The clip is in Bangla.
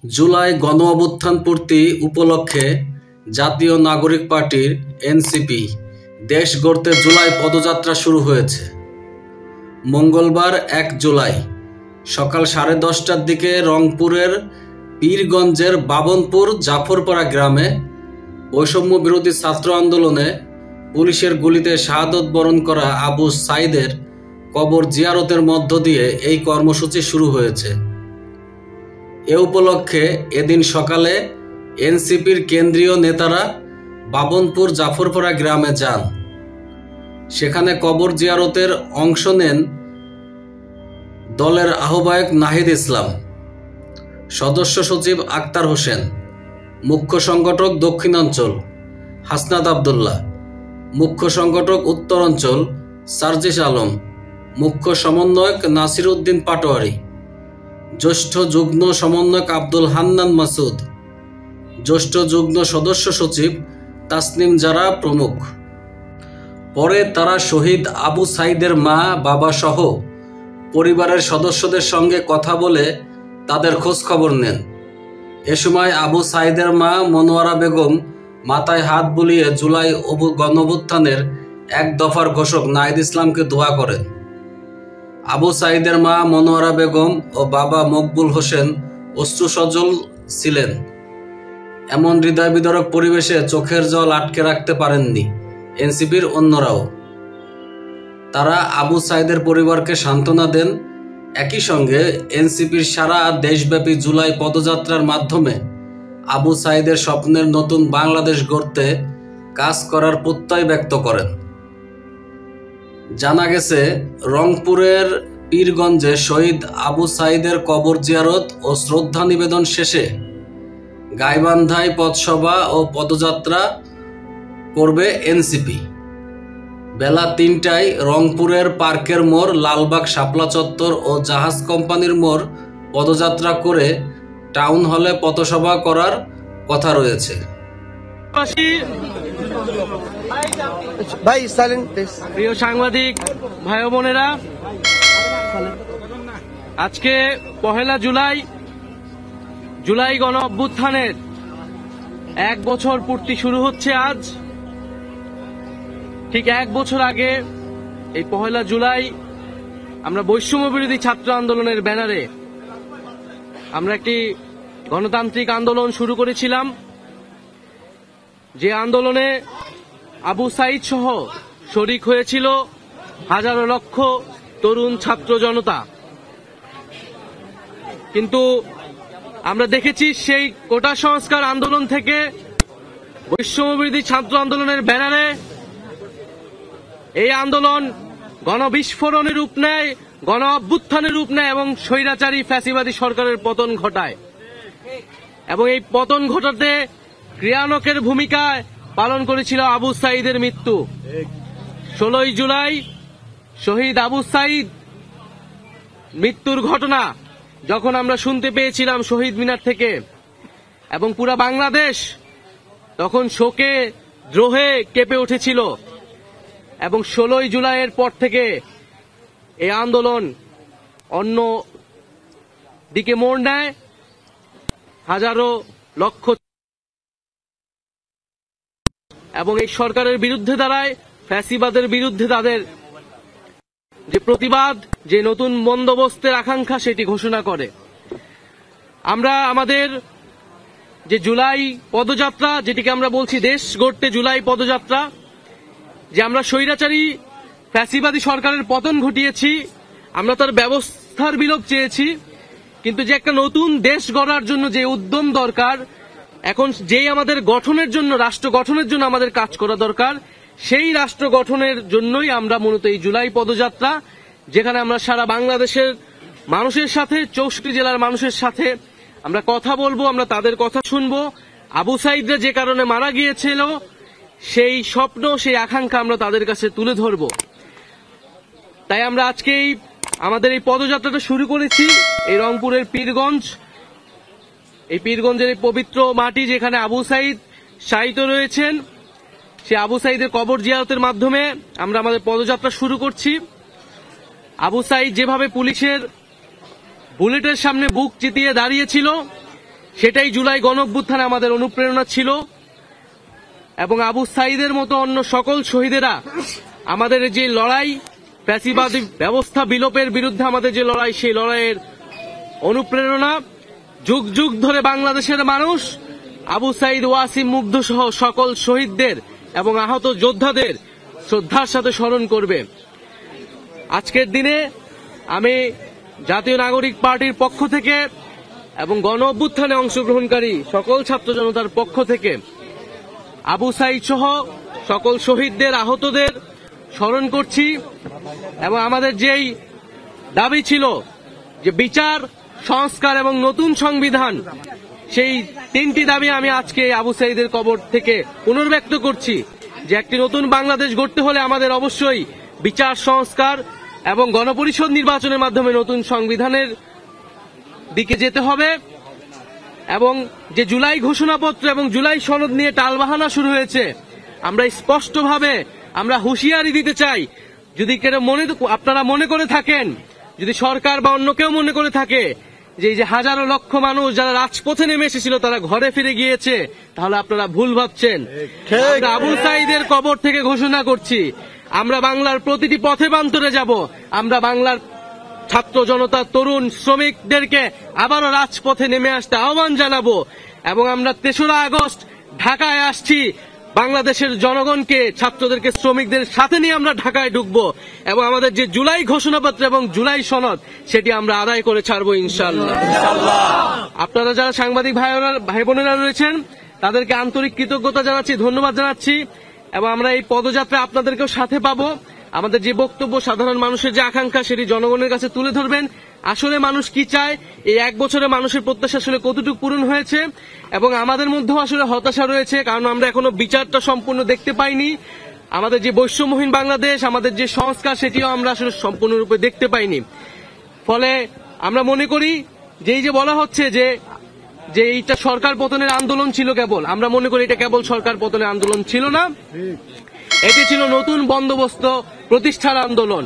জুলাই গণ অভ্যুত্থান পূর্তি উপলক্ষে জাতীয় নাগরিক পার্টির এনসিপি দেশ গড়তে জুলাই পদযাত্রা শুরু হয়েছে। মঙ্গলবার ১ জুলাই সকাল 10:30টার দিকে রংপুরের পীরগঞ্জের বাবনপুর জাফরপাড়া গ্রামে বৈষম্য বিরোধী ছাত্র আন্দোলনে পুলিশের গুলিতে শাহাদত বরণ করা আবু সাঈদের কবর জিয়ারতের মধ্য দিয়ে এই কর্মসূচি শুরু হয়েছে। এ উপলক্ষে এদিন সকালে এনসিপির কেন্দ্রীয় নেতারা বাবনপুর জাফরপাড়া গ্রামে যান। সেখানে কবর জিয়ারতের অংশ নেন দলের আহ্বায়ক নাহিদ ইসলাম, সদস্য সচিব আক্তার হোসেন, মুখ্য সংগঠক দক্ষিণাঞ্চল হাসনাত আবদুল্লাহ, মুখ্য সংগঠক উত্তরাঞ্চল সার্জিস আলম, মুখ্য সমন্বয়ক নাসির উদ্দিন পাটোয়ারি, জ্যেষ্ঠ যুগ্ম সমন্বয়ক আব্দুল হান্নান মাসুদ, জ্যেষ্ঠ যুগ্ম সদস্য সচিব তাসনিম জারা প্রমুখ। পরে তারা শহীদ আবু সাঈদের মা বাবা সহ পরিবারের সদস্যদের সঙ্গে কথা বলে তাদের খোঁজ খবর নেন। এ সময় আবু সাঈদের মা মনোয়ারা বেগম মাথায় হাত বুলিয়ে জুলাই গণঅভ্যুত্থানের এক দফার ঘোষক নাহিদ ইসলামকে দোয়া করেন। আবু সাঈদের মা মনোয়ারা বেগম ও বাবা মকবুল হোসেন অশ্রুসজল ছিলেন। এমন হৃদয় বিদারক পরিবেশে চোখের জল আটকে রাখতে পারেননি এনসিপির অন্যরাও। তারা আবু সাঈদের পরিবারকে সান্ত্বনা দেন। একই সঙ্গে এনসিপির সারা দেশব্যাপী জুলাই পদযাত্রার মাধ্যমে আবু সাঈদের স্বপ্নের নতুন বাংলাদেশ গড়তে কাজ করার প্রত্যয় ব্যক্ত করেন। জানা গেছে, রংপুরের পীরগঞ্জে শহীদ আবু সাঈদের কবর জিয়ারত ও শ্রদ্ধা নিবেদন শেষে গাইবান্ধায় পথসভা ও পদযাত্রা করবে এনসিপি। বেলা ৩টায় রংপুরের পার্কের মোড়, লালবাগ শাপলা চত্বর ও জাহাজ কোম্পানির মোড় পদযাত্রা করে টাউন হলে পথসভা করার কথা রয়েছে। প্রিয় সাংবাদিক ভাই ও বোনেরা, আজকে ১ জুলাই গণ অভ্যুত্থানের ১ বছর পূর্তি শুরু হচ্ছে আজ। ঠিক ১ বছর আগে এই ১ জুলাই আমরা বৈষম্য বিরোধী ছাত্র আন্দোলনের ব্যানারে আমরা একটি গণতান্ত্রিক আন্দোলন শুরু করেছিলাম, যে আন্দোলনে আবু সাঈদ সহ শরিক হয়েছিল হাজারো লক্ষ তরুণ ছাত্র জনতা। কিন্তু আমরা দেখেছি সেই কোটা সংস্কার আন্দোলন থেকে বৈষম্য বিরোধী ছাত্র আন্দোলনের ব্যানারে এই আন্দোলন গণবিস্ফোরণের রূপ নেয়, গণ অভ্যুত্থানের রূপ নেয় এবং স্বৈরাচারী ফ্যাসিবাদী সরকারের পতন ঘটায়। এবং এই পতন ঘটাতে ক্রিয়ানকের ভূমিকা পালন করেছিল আবু সাঈদের মৃত্যু। ১৬ জুলাই শহীদ আবু সাঈদ মৃত্যুর ঘটনা যখন আমরা শুনতে পেয়েছিলাম শহীদ মিনার থেকে, এবং পুরা বাংলাদেশ তখন শোকে দ্রোহে কেঁপে উঠেছিল। এবং ১৬ জুলাইয়ের পর থেকে এই আন্দোলন অন্য দিকে মোড় নেয়। হাজারো লক্ষ এবং এই সরকারের বিরুদ্ধে দাঁড়ায়, ফ্যাসিবাদের বিরুদ্ধে তাদের যে প্রতিবাদ, যে নতুন বন্দোবস্তের আকাঙ্ক্ষা সেটি ঘোষণা করে। আমরা আমাদের যে জুলাই পদযাত্রা, যেটিকে আমরা বলছি দেশ গড়তে জুলাই পদযাত্রা, যে আমরা স্বৈরাচারী ফ্যাসিবাদী সরকারের পতন ঘটিয়েছি, আমরা তার ব্যবস্থার বিলোপ চেয়েছি, কিন্তু যে একটা নতুন দেশ গড়ার জন্য যে উদ্যম দরকার, এখন যেই আমাদের গঠনের জন্য, রাষ্ট্র গঠনের জন্য আমাদের কাজ করা দরকার, সেই রাষ্ট্র গঠনের জন্যই আমরা মূলত এই জুলাই পদযাত্রা, যেখানে আমরা সারা বাংলাদেশের মানুষের সাথে, ৬৪ জেলার মানুষের সাথে আমরা কথা বলবো, আমরা তাদের কথা শুনবো। আবু সাঈদরা যে কারণে মারা গিয়েছিল সেই স্বপ্ন, সেই আকাঙ্ক্ষা আমরা তাদের কাছে তুলে ধরব। তাই আমরা আজকে আমাদের এই পদযাত্রাটা শুরু করেছি এই রংপুরের পীরগঞ্জ, এই পীরগঞ্জের এই পবিত্র মাটি যেখানে আবু সাঈদ শায়িত রয়েছেন, সে আবু সাঈদের কবর জিয়ারতের মাধ্যমে আমরা আমাদের পদযাত্রা শুরু করছি। আবু সাঈদ যেভাবে পুলিশের বুলেটের সামনে বুক চিতিয়ে দাঁড়িয়েছিল, সেটাই জুলাই গণঅভ্যুত্থানে আমাদের অনুপ্রেরণা ছিল। এবং আবু সাঈদের মতো অন্য সকল শহীদেরা আমাদের যে লড়াই, ফ্যাসিবাদী ব্যবস্থা বিলোপের বিরুদ্ধে আমাদের যে লড়াই, সেই লড়াইয়ের অনুপ্রেরণা। যুগ যুগ ধরে বাংলাদেশের মানুষ আবু সাঈদ, ওয়াসিম, মুগ্ধ সহ সকল শহীদদের এবং আহত যোদ্ধাদের শ্রদ্ধার সাথে স্মরণ করবে। আজকের দিনে আমি জাতীয় নাগরিক পার্টির পক্ষ থেকে এবং গণ অভ্যুত্থানে অংশগ্রহণকারী সকল ছাত্র জনতার পক্ষ থেকে আবু সাঈদ সহ সকল শহীদদের, আহতদের স্মরণ করছি। এবং আমাদের যেই দাবি ছিল যে বিচার, সংস্কার এবং নতুন সংবিধান, সেই তিনটি দাবি আমি আজকে আবু সাঈদের কবর থেকে পুনর্ব্যক্ত করছি যে একটি নতুন বাংলাদেশ গড়তে হলে আমাদের অবশ্যই বিচার, সংস্কার এবং গণপরিষদ নির্বাচনের মাধ্যমে নতুন সংবিধানের দিকে যেতে হবে। এবং যে জুলাই ঘোষণাপত্র এবং জুলাই সনদ নিয়ে টালবাহানা শুরু হয়েছে, আমরা স্পষ্টভাবে আমরা হুঁশিয়ারি দিতে চাই, যদি আপনারা মনে করে থাকেন, যদি সরকার বা অন্য কেউ মনে করে থাকে যে এই যে হাজারো লক্ষ মানুষ যারা রাজপথে নেমে এসেছিল তারা ঘরে ফিরে গিয়েছে, তাহলে আপনারা ভুল ভাবছেন। আমরা আবু সাঈদের কবর থেকে ঘোষণা করছি, আমরা বাংলার প্রতিটি পথে প্রান্তরে যাব। আমরা বাংলার ছাত্র জনতা, তরুণ, শ্রমিকদেরকে আবারও রাজপথে নেমে আসতে আহ্বান জানাবো। এবং আমরা ৩রা আগস্ট ঢাকায় আসছি, বাংলাদেশের জনগণকে, ছাত্রদেরকে, শ্রমিকদের সাথে নিয়ে আমরা ঢাকায় ঢুকবো এবং আমাদের যে জুলাই ঘোষণাপত্র এবং জুলাই সনদ, সেটি আমরা আদায় করে ছাড়বো ইনশাআল্লাহ। আপনারা যারা সাংবাদিক ভাই বোনেরা রয়েছেন তাদেরকে আন্তরিক কৃতজ্ঞতা জানাচ্ছি, ধন্যবাদ জানাচ্ছি। এবং আমরা এই পদযাত্রা আপনাদেরকেও সাথে পাবো। আমাদের যে বক্তব্য, সাধারণ মানুষের যে আকাঙ্ক্ষা, সেটি জনগণের কাছে তুলে ধরবেন। আসলে মানুষ কি চায়, এই 1 বছরে মানুষের প্রত্যাশা আসলে কতটুকু পূরণ হয়েছে। এবং আমাদের মধ্যেও আসলে হতাশা রয়েছে, কারণ আমরা এখনো বিচারটা সম্পূর্ণ দেখতে পাইনি। আমাদের যে বৈষম্যহীন বাংলাদেশ, আমাদের যে সংস্কার, সেটিও আমরা আসলে সম্পূর্ণরূপে দেখতে পাইনি। ফলে আমরা মনে করি যে এই যে বলা হচ্ছে যে এইটা সরকার পতনের আন্দোলন ছিল কেবল, আমরা মনে করি এটা কেবল সরকার পতনের আন্দোলন ছিল না, এটি ছিল নতুন বন্দোবস্ত প্রতিষ্ঠার আন্দোলন।